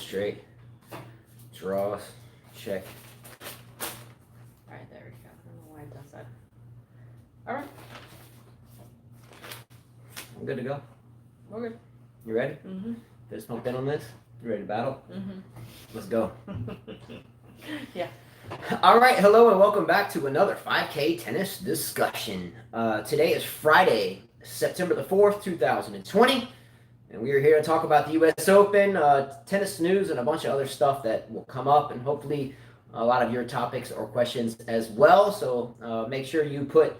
straight. Draws. Check. Alright, there we go. I don't know why it does that. Alright. I'm good to go. We're good. You ready? Mm-hmm. Fist pump in on this? You ready to battle? Mm-hmm. Let's go. Yeah. All right, hello and welcome back to another 5K tennis discussion. Today is Friday, September the 4th, 2020, and we are here to talk about the U.S. Open, tennis news, and a bunch of other stuff that will come up, and hopefully a lot of your topics or questions as well. So make sure you put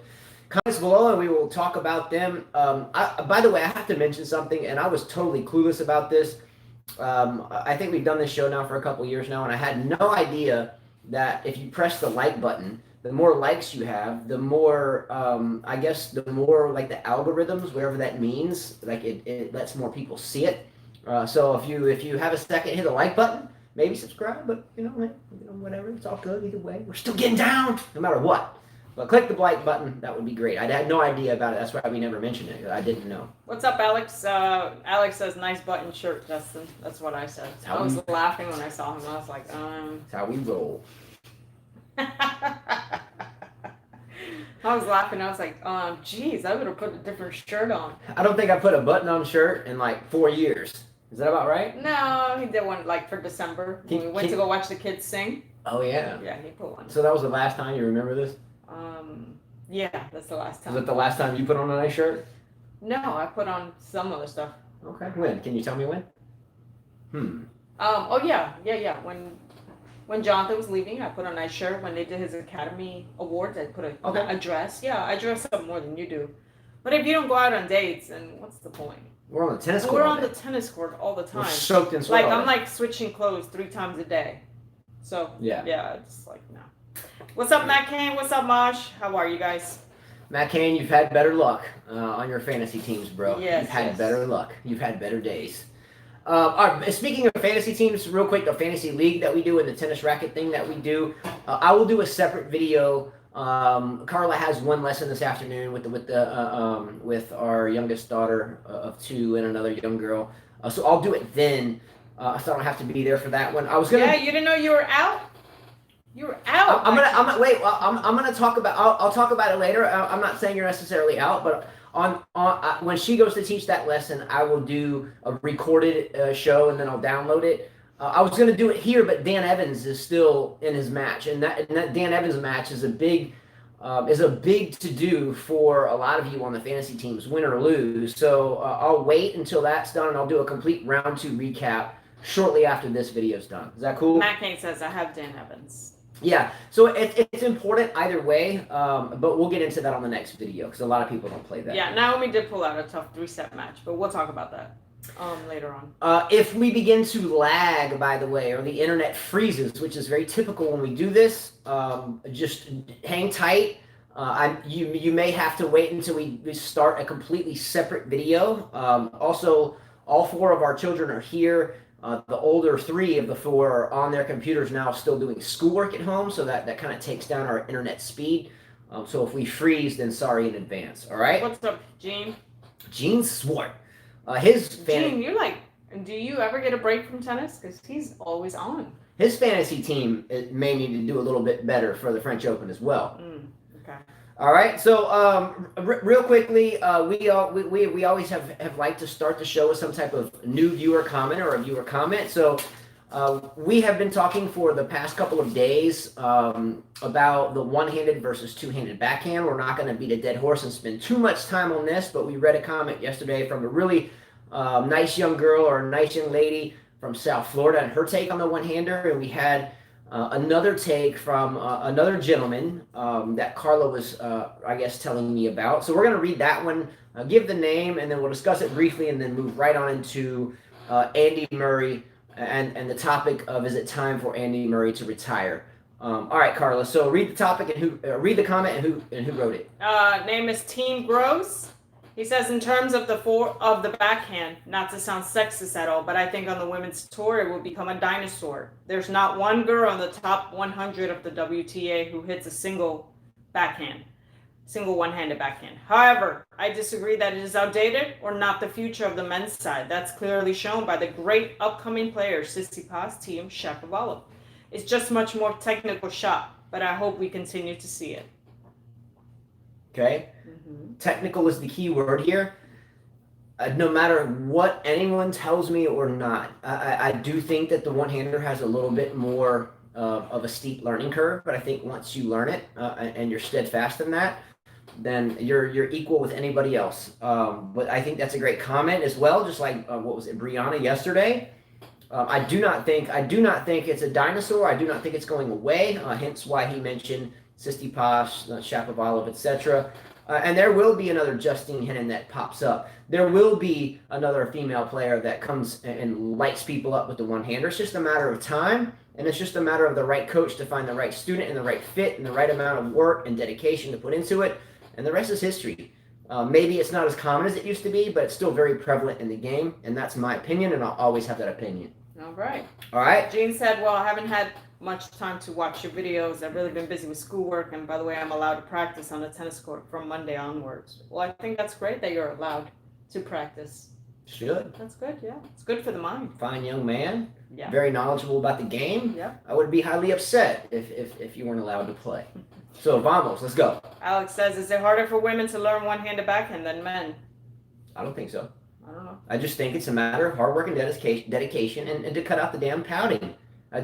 comments below and we will talk about them. By the way, I have to mention something, and I was totally clueless about this. I think we've done this show now for a couple years now, and I had no idea that if you press the like button, the more likes you have, the more, I guess, the more like the algorithms, whatever that means, like it lets more people see it. So if you have a second, hit the like button, maybe subscribe, but whatever, it's all good either way. We're still getting down, no matter what. But click the like button, that would be great. I had no idea about it. That's why we never mentioned it. I didn't know. What's up, Alex? Alex says, nice button shirt, Justin. That's what I said. I was laughing when I saw him. I was like, That's how we roll. I was laughing. I was like, geez, I would have put a different shirt on. I don't think I put a button-on shirt in like 4 years. Is that about right? No, he did one like for December. When we went to go watch the kids sing. Oh, yeah. Yeah, he put one. So that was the last time you remember this? Yeah, that's the last time. Was it the last time you put on a nice shirt? No, I put on some other stuff. Okay. When? Can you tell me when? Oh yeah. When Jonathan was leaving, I put on a nice shirt. When they did his Academy Awards, I put a dress. Yeah, I dress up more than you do. But if you don't go out on dates, then what's the point? We're on the tennis court. We're on the tennis court all the time. We're soaked in sweat. Like I'm like switching clothes 3 times a day. So yeah, it's like no. What's up, Matt Kane? What's up, Mosh? How are you guys? Matt Kane, you've had better luck on your fantasy teams, bro. Yes, you've had better luck. You've had better days. All right, speaking of fantasy teams, real quick, the fantasy league that we do and the tennis racket thing that we do, I will do a separate video. Carla has one lesson this afternoon with our youngest daughter of 2 and another young girl. So I'll do it then, so I don't have to be there for that one. I was gonna. Yeah, you didn't know you were out. You were out. I'm gonna talk about. I'll talk about it later. I'm not saying you're necessarily out, but when she goes to teach that lesson, I will do a recorded show and then I'll download it. I was gonna do it here, but Dan Evans is still in his match, and that Dan Evans match is a big to do for a lot of you on the fantasy teams, win or lose. So I'll wait until that's done, and I'll do a complete round 2 recap shortly after this video's done. Is that cool? Matt Kane says I have Dan Evans. Yeah, so it's important either way, but we'll get into that on the next video because a lot of people don't play that. Yeah, Naomi did pull out a tough 3-set match, but we'll talk about that later on. If we begin to lag, by the way, or the internet freezes, which is very typical when we do this, just hang tight. You may have to wait until we start a completely separate video. Also, all 4 of our children are here. The older 3 of the 4 are on their computers now still doing schoolwork at home, so that kind of takes down our internet speed. So if we freeze, then sorry in advance, all right? What's up, Gene? Gene Swart. Gene, you're like, do you ever get a break from tennis? Because he's always on. His fantasy team may need to do a little bit better for the French Open as well. Okay. All right, so real quickly, we always have liked to start the show with some type of new viewer comment or a viewer comment. So we have been talking for the past couple of days about the one-handed versus two-handed backhand. We're not going to beat a dead horse and spend too much time on this, but we read a comment yesterday from a really nice young girl or a nice young lady from South Florida and her take on the one-hander, and we had another take from another gentleman that Carla was, I guess, telling me about. So we're going to read that one, give the name, and then we'll discuss it briefly, and then move right on into Andy Murray and the topic of is it time for Andy Murray to retire? All right, Carla. So read the topic and read the comment and who wrote it. Name is Team Gross. He says, in terms of the backhand, not to sound sexist at all, but I think on the women's tour it will become a dinosaur. There's not one girl in the top 100 of the WTA who hits a single backhand. single one-handed backhand. However, I disagree that it is outdated or not the future of the men's side. That's clearly shown by the great upcoming player, Tsitsipas, Thiem Shapovalov. It's just much more technical shot, but I hope we continue to see it. Okay? Technical is the key word here. No matter what anyone tells me or not, I do think that the one-hander has a little bit more of a steep learning curve, but I think once you learn it and you're steadfast in that, then you're equal with anybody else. But I think that's a great comment as well. Just like what was it, Brianna yesterday. I do not think it's a dinosaur. I do not think it's going away. Hence why he mentioned Tsitsipas, Shapovalov, etc. And there will be another Justine Henin that pops up. There will be another female player that comes and lights people up with the one-hander. It's just a matter of time, and it's just a matter of the right coach to find the right student and the right fit and the right amount of work and dedication to put into it. And the rest is history. Maybe it's not as common as it used to be, but it's still very prevalent in the game, and that's my opinion, and I'll always have that opinion. All right. All right. Jean said, well, I haven't had much time to watch your videos. I've really been busy with schoolwork, and by the way, I'm allowed to practice on the tennis court from Monday onwards. Well, I think that's great that you're allowed to practice. Should. That's good, yeah. It's good for the mind. Fine young man. Yeah. Very knowledgeable about the game. Yeah. I would be highly upset if you weren't allowed to play. So, vamos, let's go. Alex says, is it harder for women to learn one-handed backhand than men? I don't think so. I don't know. I just think it's a matter of hard work and dedication and to cut out the damn pouting.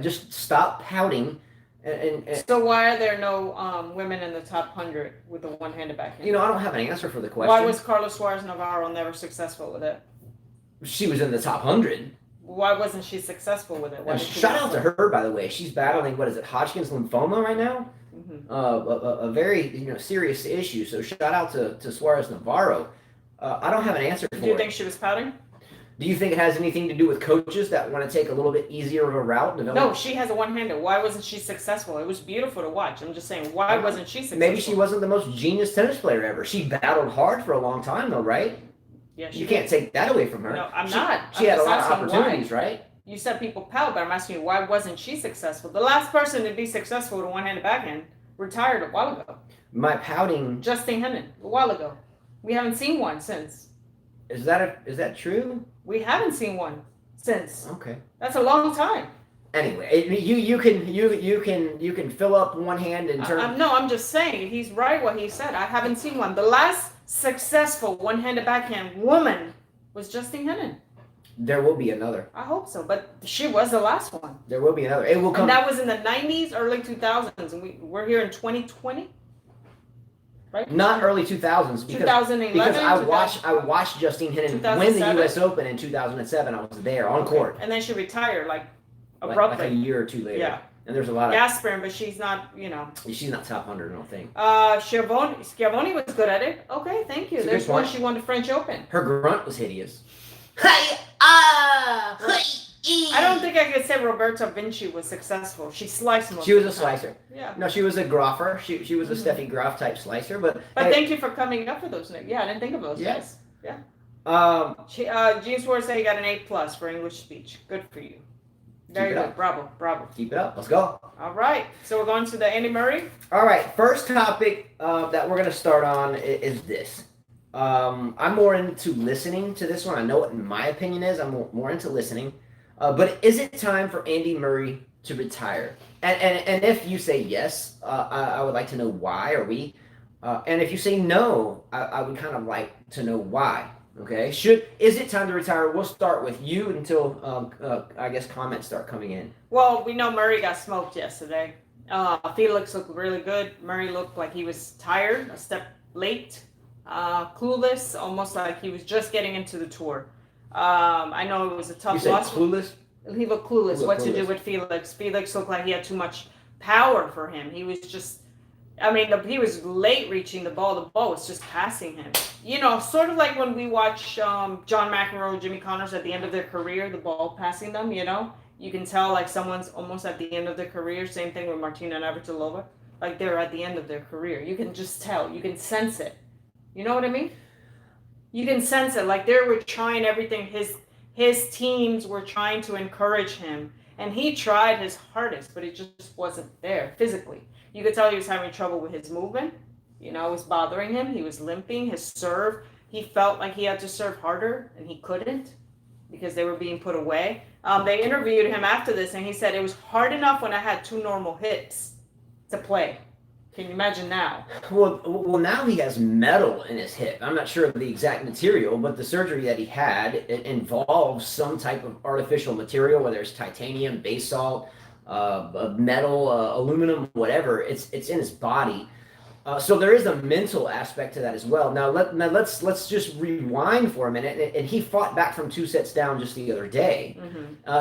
Just stop pouting. And so why are there no women in the top 100 with the one-handed backhand? I don't have an answer for the question. Why was Carlos Suarez Navarro never successful with it? She was in the top 100. Why wasn't she successful with it? Shout out to her, by the way. She's battling, Hodgkin's lymphoma right now? Mm-hmm. A very serious issue. So shout out to Suarez Navarro. I don't have an answer for it. Do you think she was pouting? Do you think it has anything to do with coaches that want to take a little bit easier of a route? No, she has a one-hander. Why wasn't she successful? It was beautiful to watch. I'm just saying, why wasn't she successful? Maybe she wasn't the most genius tennis player ever. She battled hard for a long time, though, right? Yeah, you can't take that away from her. No, I'm not. She had a lot of opportunities, right? You said people pout, but I'm asking you, why wasn't she successful? The last person to be successful with a one-handed backhand retired a while ago. My pouting... Justine Henin, a while ago. We haven't seen one since. Is that true? We haven't seen one since. Okay. That's a long time. Anyway, you can fill up one hand and turn. No, I'm just saying he's right what he said. I haven't seen one. The last successful one-handed backhand woman was Justine Henin. There will be another. I hope so, but she was the last one. There will be another. It will come. And that was in the 90s, early 2000s, and we're here in 2020. Right? Not early 2000s. 2011. Because I watched Justine Henin win the U.S. Open in 2007. I was there on court. And then she retired abruptly. Like a year or two later. Yeah. And there's a lot of Gasprin, but she's not, She's not top 100, I don't think. Schiavone was good at it. Okay, thank you. There's one. She won the French Open. Her grunt was hideous. I don't think I could say Roberta Vinci was successful. She sliced most. She was a slicer. Yeah. No, she was a groffer. She was a Steffi Graf type slicer, but. Thank you for coming up with those names. Yeah, I didn't think of those guys. Yeah. Jean Suarez said he got an A+ for English speech. Good for you. Very good. Bravo. Keep it up. Let's go. All right. So we're going to the Andy Murray. All right. First topic that we're going to start on is this. I'm more into listening to this one. I know what my opinion is. I'm more into listening. But is it time for Andy Murray to retire? And if you say yes, I would like to know why, and if you say no, I would kind of like to know why. Okay, is it time to retire? We'll start with you until I guess comments start coming in. Well, we know Murray got smoked yesterday. Felix looked really good. Murray looked like he was tired, a step late, clueless, almost like he was just getting into the tour. I know it was a tough loss. Clueless? He looked clueless. To do with Felix? Felix looked like he had too much power for him. He was just, he was late reaching the ball. The ball was just passing him. Sort of like when we watch John McEnroe, Jimmy Connors at the end of their career, the ball passing them, You can tell like someone's almost at the end of their career. Same thing with Martina Navratilova. Like they're at the end of their career. You can just tell. You can sense it. You know what I mean? You can sense it. Like they were trying everything. His teams were trying to encourage him. And he tried his hardest, but it just wasn't there physically. You could tell he was having trouble with his movement. It was bothering him. He was limping. His serve, he felt like he had to serve harder, and he couldn't because they were being put away. They interviewed him after this, and he said it was hard enough when I had two normal hips to play. Can you imagine now? Well, now he has metal in his hip. I'm not sure of the exact material, but the surgery that he had, it involves some type of artificial material, whether it's titanium, basalt, metal, aluminum, whatever. It's in his body. So there is a mental aspect to that as well. Now let's just rewind for a minute. And he fought back from 2 sets down just the other day.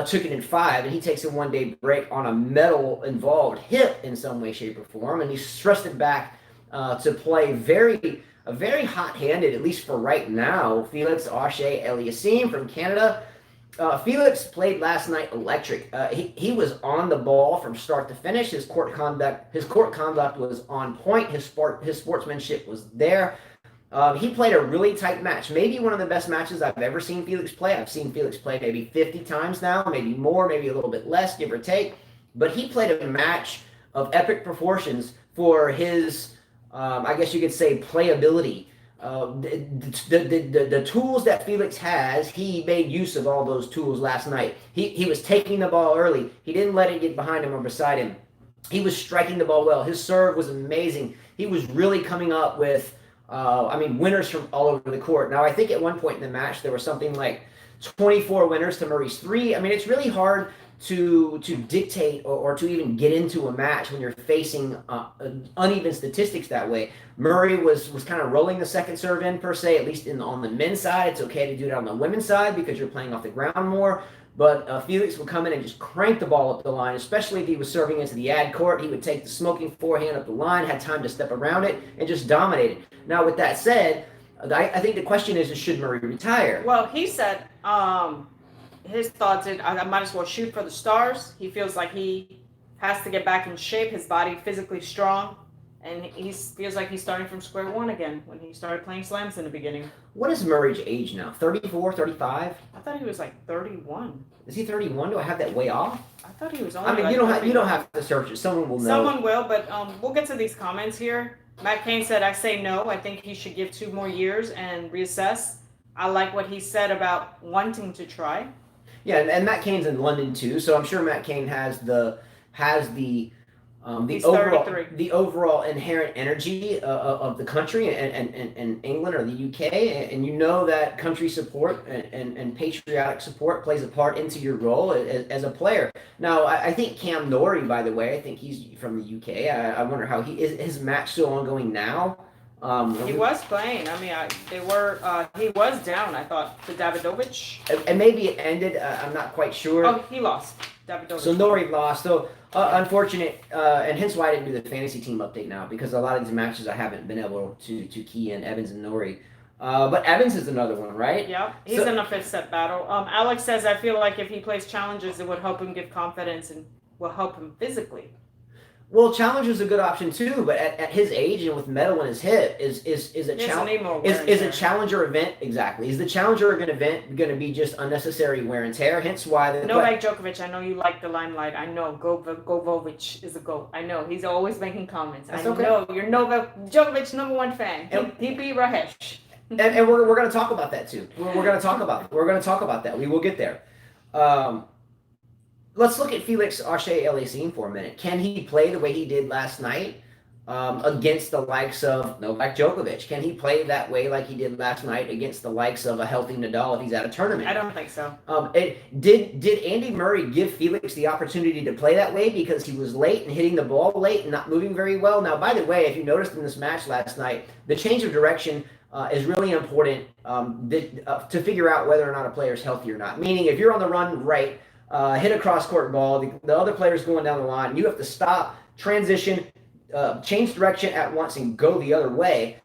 Took it in 5, and he takes a 1-day break on a metal involved hip in some way, shape, or form, and he stressed it back to play very hot-handed, at least for right now. Felix Auger-Aliassime from Canada. Felix played last night electric. He was on the ball from start to finish. His court conduct was on point. His sportsmanship was there. He played a really tight match. Maybe one of the best matches I've ever seen Felix play. I've seen Felix play maybe 50 times now, maybe more, maybe a little bit less, give or take. But he played a match of epic proportions for his, I guess you could say, playability. The tools that Felix has, he made use of all those tools last night. He was taking the ball early. He didn't let it get behind him or beside him. He was striking the ball well. His serve was amazing. He was really coming up with, winners from all over the court. Now, I think at one point in the match, there was something like 24 winners to Murray's 3. I mean, it's really hard to dictate or to even get into a match when you're facing uneven statistics that way. Murray was kind of rolling the second serve in, per se, at least on the men's side. It's okay to do it on the women's side because you're playing off the ground more. But Felix would come in and just crank the ball up the line, especially if he was serving into the ad court. He would take the smoking forehand up the line, had time to step around it, and just dominate it. Now, with that said, I think the question is should Murray retire? Well, he said his thoughts is I might as well shoot for the stars. He feels like he has to get back in shape, his body physically strong, and he feels like he's starting from square one again when he started playing slams in the beginning. What is Murray's age now? 34, 35? I thought he was like 31. Is he 31? Do I have that way off? I thought he was only. I mean, like you don't have to search it. Someone will know. Someone will, but we'll get to these comments here. Matt Cain said, "I say no. I think he should give 2 more years and reassess." I like what he said about wanting to try. Yeah, and Matt Cain's in London too, so I'm sure Matt Cain has the overall inherent energy of the country and England or the UK, and you know that country support and patriotic support plays a part into your role as a player. Now, I think Cam Norrie, by the way, I think he's from the UK. I wonder how his match still ongoing now. He was playing. I mean, he was down, I thought, to Djokovic. And maybe it ended. I'm not quite sure. Oh, he lost. Djokovic. So Norrie lost. So unfortunate, and hence why I didn't do the fantasy team update now, because a lot of these matches I haven't been able to key in Evans and Norrie. But Evans is another one, right? Yeah, he's in a 5th set battle. Alex says, I feel like if he plays challenges, it would help him give confidence and will help him physically. Well, challenge is a good option too, but at his age and with metal in his hip, is a challenger event exactly? Is the challenger event going to be just unnecessary wear and tear? Hence why like Djokovic. I know you like the limelight. I know Govovic is a GOAT. I know he's always making comments. That's I know you're Djokovic #1 fan. He beat Rahesh. and we're going to talk about that too. We're going to talk about that. We will get there. Let's look at Felix Auger-Aliassime for a minute. Can he play the way he did last night against the likes of Novak Djokovic? Can he play that way like he did last night against the likes of a healthy Nadal if he's at a tournament? I don't think so. Did Andy Murray give Felix the opportunity to play that way because he was late and hitting the ball late and not moving very well? Now, by the way, if you noticed in this match last night, the change of direction is really important to figure out whether or not a player is healthy or not. Meaning, if you're on the run right, hit a cross-court ball, the other player's going down the line, you have to stop, transition, change direction at once, and go the other way.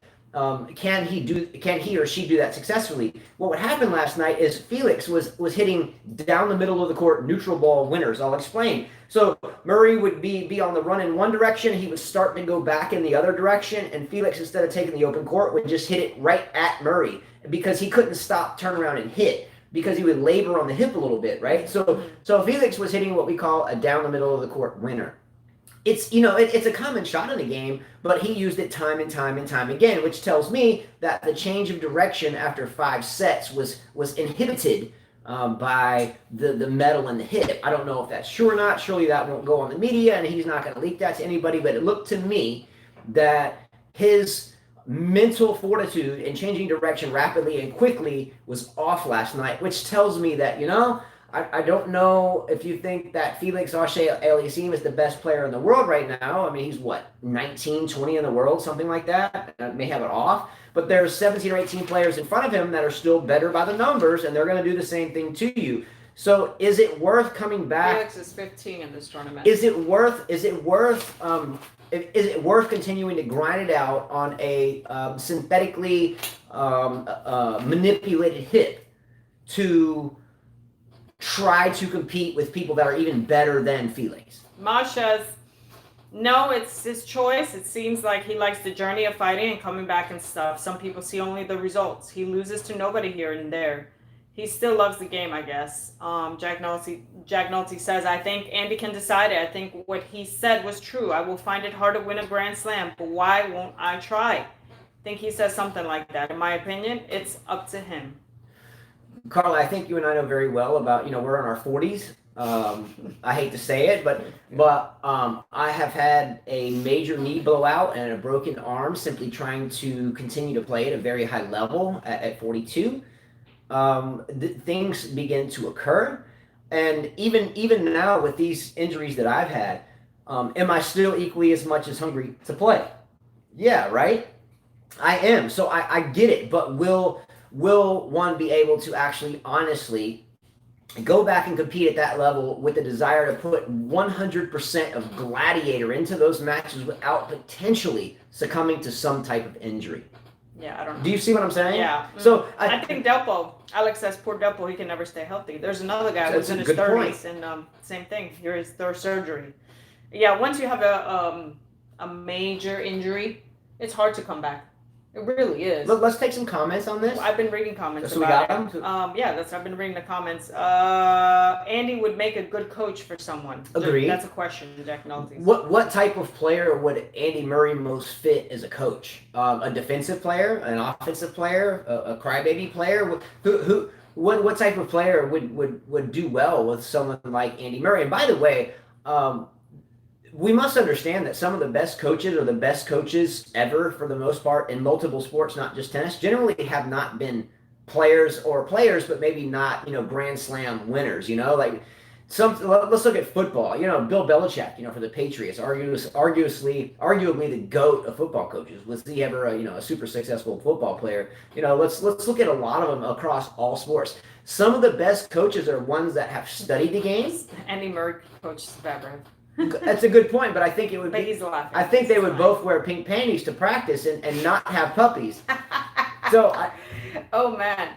Can he or she do that successfully? What would happen last night is Felix was hitting down the middle of the court, neutral ball winners. I'll explain. So Murray would be on the run in one direction, he would start to go back in the other direction, and Felix, instead of taking the open court, would just hit it right at Murray because he couldn't stop, turn around, and hit, because he would labor on the hip a little bit, right? So Felix was hitting what we call a down the middle of the court winner. it's it's a common shot in the game, but he used it time and time and time again, which tells me that the change of direction after 5 sets was inhibited by the metal in the hip. I don't know if that's true or not. Surely that won't go on the media, and he's not going to leak that to anybody. But it looked to me that his mental fortitude in changing direction rapidly and quickly was off last night, which tells me that I don't know if you think that Felix Auger-Aliassime is the best player in the world right now. I mean, he's what, 19, 20 in the world, something like that. I may have it off. But there's 17 or 18 players in front of him that are still better by the numbers, and they're going to do the same thing to you. So is it worth coming back? Felix is 15 in this tournament. Is it worth continuing to grind it out on a synthetically manipulated hip to try to compete with people that are even better than Felix? Maj says, no, it's his choice. It seems like he likes the journey of fighting and coming back and stuff. Some people see only the results. He loses to nobody here and there. He still loves the game, I guess. Jack Nolte says, I think Andy can decide it. I think what he said was true. I will find it hard to win a Grand Slam, but why won't I try? I think he says something like that. In my opinion, it's up to him. Carla, I think you and I know very well about, we're in our 40s. I hate to say it, but I have had a major knee blowout and a broken arm simply trying to continue to play at a very high level at 42. Things begin to occur, and even now with these injuries that I've had, am I still equally as much as hungry to play? Yeah, right? I am. So I get it, but will one be able to actually honestly go back and compete at that level with the desire to put 100% of gladiator into those matches without potentially succumbing to some type of injury? Yeah, I don't know. Do you see what I'm saying? Yeah. So I think Delpo, Alex says, poor Delpo, he can never stay healthy. There's another guy who's in his 30s, and same thing. Here is third surgery. Yeah, once you have a major injury, it's hard to come back. It really is. Let's take some comments on this. I've been reading comments so about we got it. I've been reading the comments. Andy would make a good coach for someone. Agreed. That's a question, Jack Nolte. What type of player would Andy Murray most fit as a coach? A defensive player, an offensive player, a crybaby player? What type of player would do well with someone like Andy Murray? And by the way, we must understand that some of the best coaches or the best coaches ever, for the most part, in multiple sports, not just tennis, generally have not been players, but maybe not, Grand Slam winners, Like let's look at football. Bill Belichick, for the Patriots, arguably the GOAT of football coaches. Was he ever a super successful football player? Let's look at a lot of them across all sports. Some of the best coaches are ones that have studied the game. Andy Murray coaches Zverev. That's a good point, but I think it would but be. He's laughing. I think they would both wear pink panties to practice and not have puppies. So, oh man,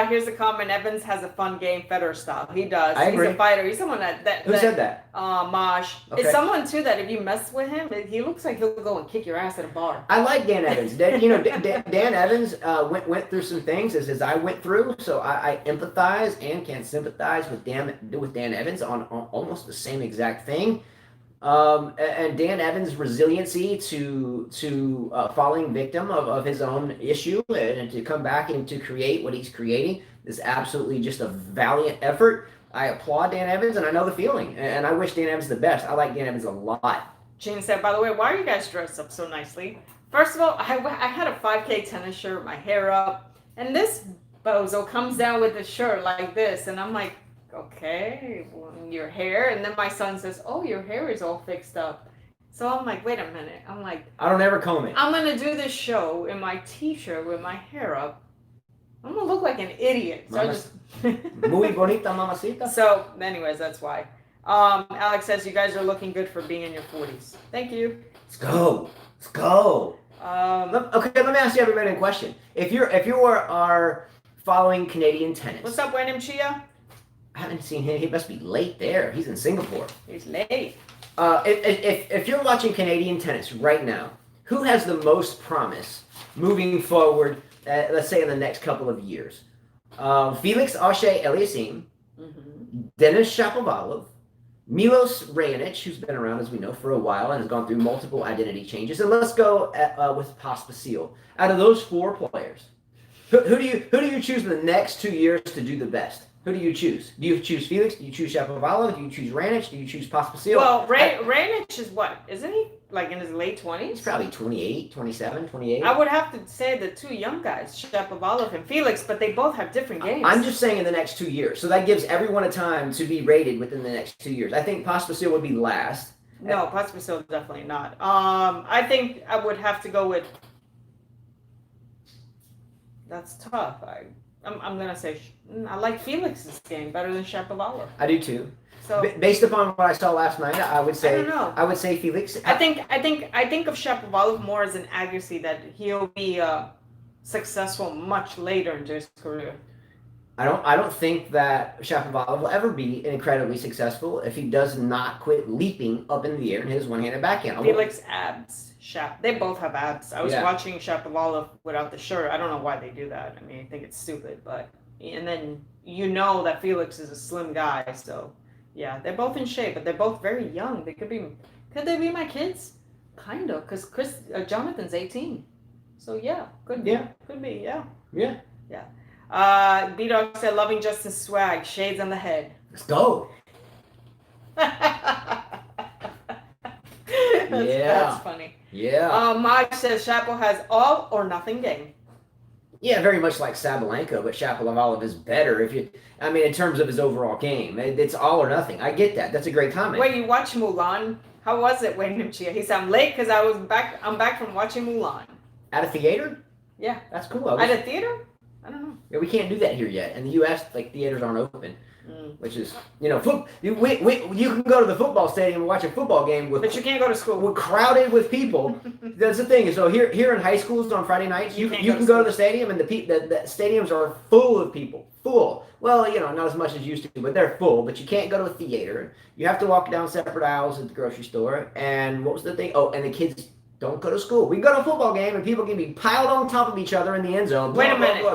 here's a comment. Evans has a fun game, Federer style. He does. I agree. He's a fighter. He's someone that. Who said that? Maj. Okay. It's someone too that if you mess with him, he looks like he'll go and kick your ass at a bar. I like Dan Evans. Dan Evans went through some things as I went through, so I empathize and can sympathize with Dan Evans on almost the same exact thing. And Dan Evans' resiliency to falling victim of his own issue and to come back and to create what he's creating is absolutely just a valiant effort. I applaud Dan Evans, and I know the feeling, and I wish Dan Evans the best. I like Dan Evans a lot. Gene said, by the way, why are you guys dressed up so nicely? First of all, I had a 5K tennis shirt, my hair up, and this bozo comes down with the shirt like this, and I'm like, okay, well, your hair. And then my son says, oh, your hair is all fixed up. So I'm like, wait a minute. I'm like, I don't ever comb it. I'm going to do this show in my t-shirt with my hair up. I'm going to look like an idiot. So Muy bonita, mamacita. So anyways, that's why. Alex says, you guys are looking good for being in your 40s. Thank you. Let's go. Okay, let me ask you everybody a question. If you are following Canadian tennis. What's up, Wenham Chia? I haven't seen him. He must be late there. He's in Singapore. He's late. If you're watching Canadian tennis right now, who has the most promise moving forward, let's say in the next couple of years? Felix Auger-Aliassime, Denis Shapovalov, Milos Raonic, who's been around, as we know, for a while and has gone through multiple identity changes. And let's go with Pospisil. Out of those four players, who do you choose in the next 2 years to do the best? Who do you choose? Do you choose Felix? Do you choose Shapovalov? Do you choose Raonic? Do you choose Pospisil? Well, Raonic is what? Isn't he like in his late 20s? He's probably 28, 27, 28. I would have to say the two young guys, Shapovalov and Felix, but they both have different games. I'm just saying in the next 2 years. So that gives everyone a time to be rated within the next 2 years. I think Pospisil would be last. No, Pospisil definitely not. I think I would have to go with. That's tough. I'm gonna say I like Felix's game better than Shapovalov. I do too. So based upon what I saw last night, I would say I don't know. I would say Felix. I think of Shapovalov more as an accuracy that he'll be successful much later in his career. I don't think that Shapovalov will ever be incredibly successful if he does not quit leaping up in the air and hit his one-handed backhand. Felix abs. They both have abs. I was watching Shapovalov without the shirt. I don't know why they do that. I mean, I think it's stupid, but and then you know that Felix is a slim guy, so yeah, they're both in shape, but they're both very young. Could they be my kids? Kind of, because Jonathan's 18, so yeah, could be, yeah. B-Dog said, loving Justin's swag, shades on the head. Let's go. That's funny. Yeah. Maj says Shapo has all or nothing game. Yeah, very much like Sabalenka, but Shapovalov is better in terms of his overall game. It's all or nothing. I get that. That's a great comment. Wait, you watched Mulan? How was it, Wayne Chia? He said, I'm late because I'm back from watching Mulan. At a theater? Yeah. That's cool. At a theater? I don't know. Yeah, we can't do that here yet. In the U.S., theaters aren't open. Which is, you can go to the football stadium and watch a football game but you can't go to school. We're crowded with people. That's the thing. So here in high schools on Friday nights, you can go to the stadium and the stadiums are full of people. Full. Well, not as much as used to, but they're full. But you can't go to a theater. You have to walk down separate aisles at the grocery store. And what was the thing? Oh, and the kids don't go to school. We can go to a football game and people can be piled on top of each other in the end zone. Wait a minute. All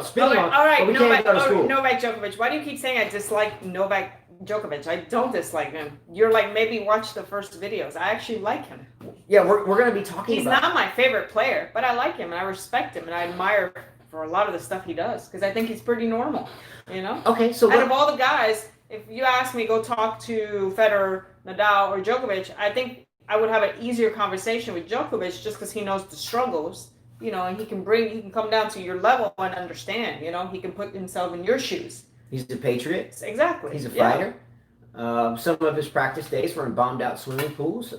right. We can't go to school. Novak Djokovic. Why do you keep saying I dislike Novak Djokovic? I don't dislike him. You're like, maybe watch the first videos. I actually like him. Yeah, we're going to be talking He's not my favorite player, but I like him and I respect him and I admire for a lot of the stuff he does because I think he's pretty normal, Okay, so out of all the guys, if you ask me, go talk to Federer, Nadal, or Djokovic, I think I would have an easier conversation with Djokovic just because he knows the struggles, and he can come down to your level and understand, he can put himself in your shoes. He's a patriot. Exactly. He's a fighter. Some of his practice days were in bombed out swimming pools.